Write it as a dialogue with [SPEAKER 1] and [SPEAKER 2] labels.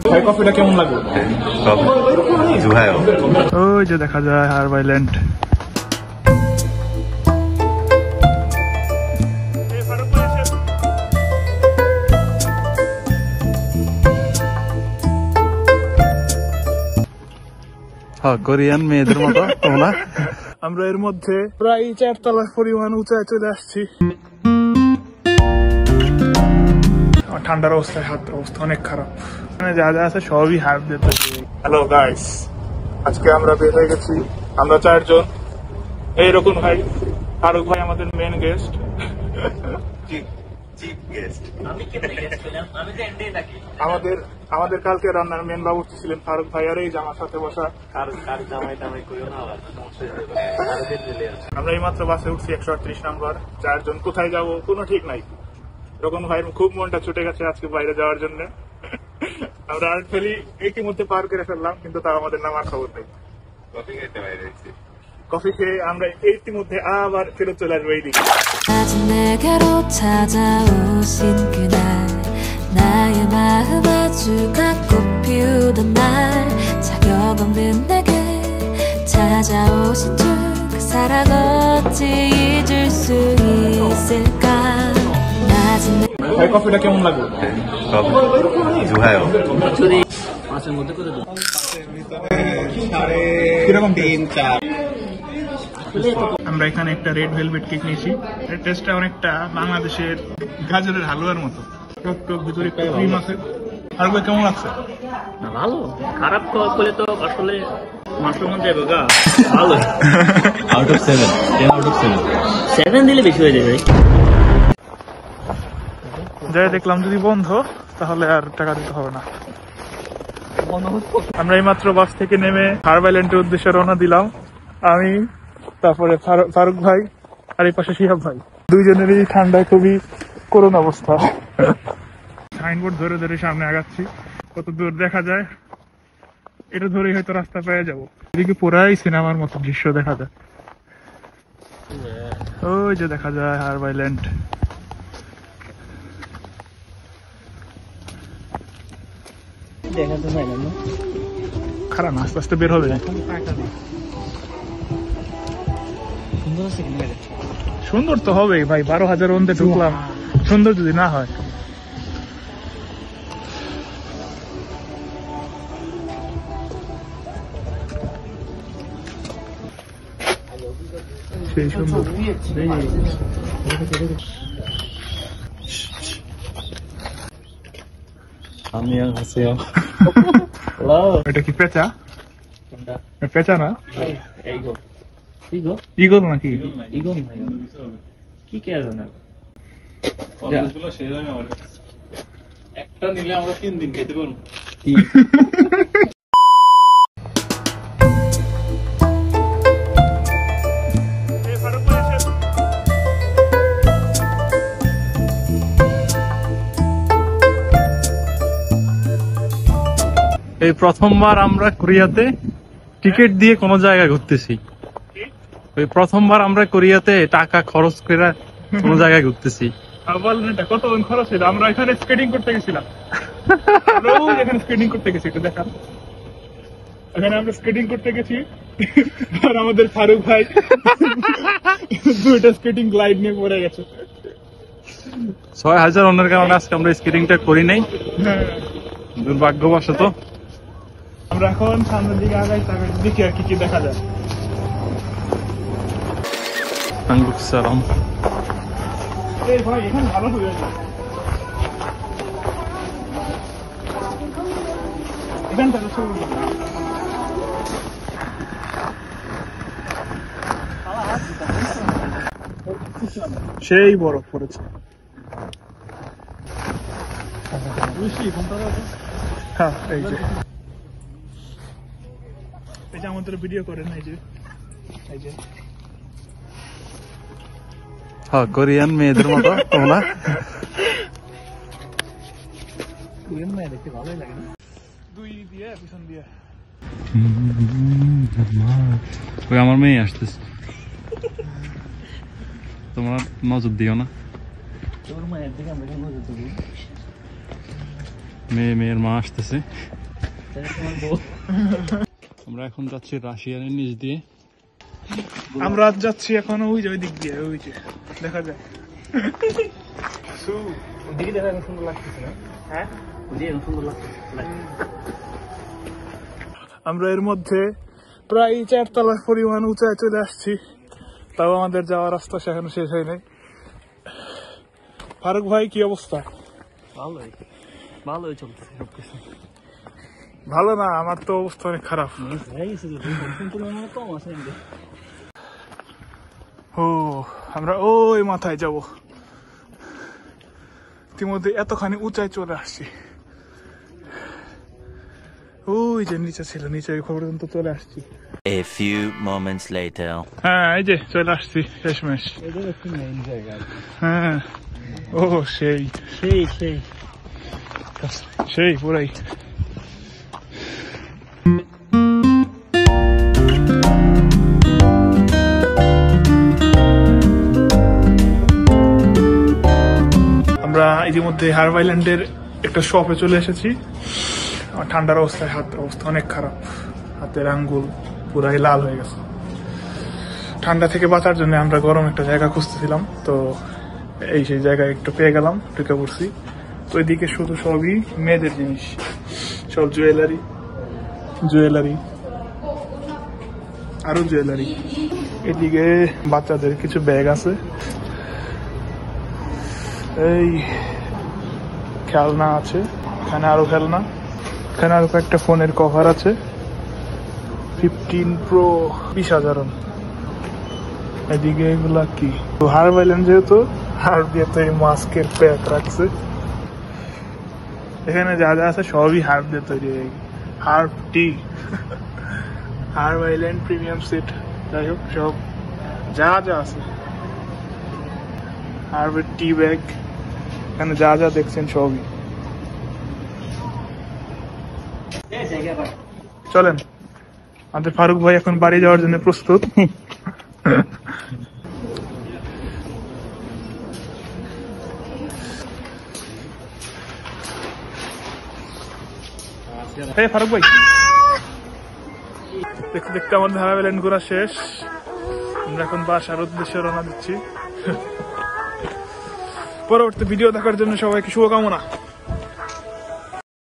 [SPEAKER 1] ভাই কফিটা কেমন লাগলো? ওই যে দেখা যায় হার্ব আইল্যান্ড। কোরিয়ান মেয়েদের মতো তোমরা। আমরা এর মধ্যে প্রায় 4 তলার পরিমাণ উঁচায় চলে আসছি। ঠান্ডার অবস্থায় হাতের অবস্থা অনেক খারাপ, যা যা আছে সবই হাত দিতে। হ্যালো গাইস, আজকে আমরা বের হয়ে গেছি। আমরা 4 জন। এইরকম ভাই, ফারুক ভাই আমাদের মেন গেস্ট। আমাদের কালকে রান্নার মেন বাবুর্চি ছিলেন ফারুক ভাই, আর এই যে আমার সাথে বসা। আমরা এই মাত্র বাসে উঠছি 138 নাম্বার। 4 জন কোথায় যাব কোনো ঠিক নাই। রকম ভাই খুব মনটা ছুটে গেছে আজকে বাইরে যাওয়ার জন্য। আমরা আর্ট ভ্যালি ইতিমধ্যে পার করে ফেললাম, কিন্তু তাও আমাদের নামার খবর নেই। কফি খেয়ে আমরা ইতিমধ্যে আবার ফেরত চলে আসবো এই দিকে। ভাই কফিটা কেমন লাগলো? কিরকম 3-4। আমরা এখানে একটা রেড ভেলভেট কেক নিয়েছি। এর টেস্টটা অনেকটা বাংলাদেশের গাজরের হালুয়ার মতো, টক টক, ভিতরে ক্রিম আছে। আর কেমন লাগছে?
[SPEAKER 2] ভালো, খারাপ করলে তো আসলে মাশরুম মধ্যে ভালো। আউট অফ 7, 10 আউট অফ 7 দিলে বেশি হয়ে যাবে।
[SPEAKER 1] যাই দেখলাম যদি বন্ধ, তাহলে আর টাকা দিতে হবে না। আমরা এই মাত্র বাস থেকে নেমে হার্ব আইল্যান্ডের উদ্দেশ্যে রওনা দিলাম। আমি, তারপরে ফারুক ভাই, আর এই পাশে শিহাব ভাই। দুইজনেরই ঠান্ডায় খুবই করুণ অবস্থা। সাইনবোর্ড ধরে ধরে সামনে আগাচ্ছি, কত দূর দেখা যায়। এটা ধরেই হয়তো রাস্তা পেয়ে যাবো। এদিকে পুরাই সিনেমার মতো দৃশ্য দেখা যায়। ওই যে দেখা যায় হার্ব আইল্যান্ড। খারাপ, আস্তে আস্তে বের হবে। সুন্দর তো হবে ভাই, 12,000 ওন্দে ঢুকলাম, সুন্দর যদি না হয়। সেই সুন্দর। এটা কি পেঁচা? পেঁচা না, ইগল নাকি?
[SPEAKER 2] কি কে জানে।
[SPEAKER 1] একটা নিলে আমরা 3 দিন খেতে পারবো। এই প্রথমবার আমরা কোরিয়াতে টিকিট দিয়ে কোনো জায়গায় ঘুরতেছি। ওই প্রথমবার আমরা কোরিয়াতে টাকা খরচ করে কোনো জায়গায় ঘুরতেছি। কতক্ষণ খরচ হইল? আমরা এখানে স্কেটিং করতে গেছিলাম। এখানে স্কেটিং করতে গেছি, একটু দেখান। এখানে আমরা স্কেটিং করতে গেছি, আর আমাদের ফারুক ভাই 2টা স্কেটিং গ্লাইড নিয়ে পড়ে গেছে। 6,000 অন্যের কারণে আজকে আমরা স্কেটিংটা করি নাই, দুর্ভাগ্যবশত। আমরা এখন সামনের দিকে আগাই, দেখি আর কি কি দেখা যায়। ভাই এখানে ভালো হয়ে যায়, এখানটা সেই বরফ পড়েছে। হ্যাঁ, এই যে এটা আমাদের ভিডিও করেন। এই যে কোরিয়ান মেয়েদের মতো তোমরা। কোরিয়ান মেয়ে দেখতে ভালোই লাগে না? 2 দিয়ে পিছন দিয়ে
[SPEAKER 3] আমার মেয়ে আসতেছে, তোমরা নজর দিও না।
[SPEAKER 2] তোর মায়ের দিকে আমরা নজর দেবো।
[SPEAKER 3] মেয়ের মা আসতেছে। আমরা এখন যাচ্ছি রাশিয়ানের নিচ দিয়ে।
[SPEAKER 4] আমরা আজ যাচ্ছি এখন ওই যে ওই দিক দিয়ে, ওই যে দেখা যায়।
[SPEAKER 2] ওদিকে দেখা এখন সুন্দর লাগতেছে না? হ্যাঁ, ওদিকে এখন সুন্দর লাগতেছে।
[SPEAKER 4] আমরা এর মধ্যে প্রায় 4 তলার পরিমাণ উঁচায় চলে আসছি, তাও আমাদের যাওয়ার রাস্তা সেখানে শেষ হয় নাই। ফারুক ভাই কি অবস্থা?
[SPEAKER 2] ভালোই চলতেছে সবকিছু।
[SPEAKER 4] ভালো না, আমার তো অবস্থা অনেক খারাপ।
[SPEAKER 2] কম আছে।
[SPEAKER 4] ও আমরা ওই মাথায় যাব, ইতিমধ্যে এতখানি উঁচায় চলে আসছি। ওই যে নিচে ছিল, নিচে পর্যন্ত চলে আসছি।
[SPEAKER 5] A few moments later.
[SPEAKER 4] হ্যাঁ এই যে চলে আসছি শেষমেশ। হ্যাঁ ও সেই
[SPEAKER 2] সেই সেই
[SPEAKER 4] সেই পুরাই। আমরা ইতিমধ্যে হার্ব আইল্যান্ডের একটা শপে চলে এসেছি। আমার ঠান্ডার অবস্থায় হাতের অবস্থা অনেক খারাপ, হাতের আঙ্গুল পুরাই লাল হয়ে গেছে। ঠান্ডা থেকে বাঁচার জন্য আমরা গরম একটা জায়গা খুঁজতেছিলাম, তো এই সেই জায়গায় একটু পেয়ে গেলাম, ঢুকে পড়ছি। তো ওইদিকে শুধু সবই মেয়েদের জিনিস, সব জুয়েলারি আরো জুয়েলারি। এদিকে বাচ্চাদের কিছু ব্যাগ আছে, এই খেলনা আছে, এখানে আরো খেলনা, এখানে আরো একটা ফোনের কভার আছে, 15 Pro 20,000। এদিকে এগুলা কি? তো হার্ব আইল্যান্ড যেহেতু, হার্ব দিয়ে তো এই মাস্কের প্যাক রাখছে। এখানে যা যা আছে সবই হার্ব দিয়ে তৈরি, হার্ব টি, হার্ব আইল্যান্ড প্রিমিয়াম সেট, যাই হোক সব যা যা আছে। হার্বের টি ব্যাগ, এখানে যা যা দেখছেন সবই। চলেন, আমাদের ফারুক ভাই এখন বাড়ি যাওয়ার জন্য প্রস্তুত। ফারুক ভাই, দেখতে দেখতে আমাদের হার্ব আইল্যান্ড ঘোরা শেষ। আমরা এখন বাসার উদ্দেশ্যে রওনা দিচ্ছি। পরবর্তী ভিডিও দেখার জন্য সবাইকে শুভকামনা।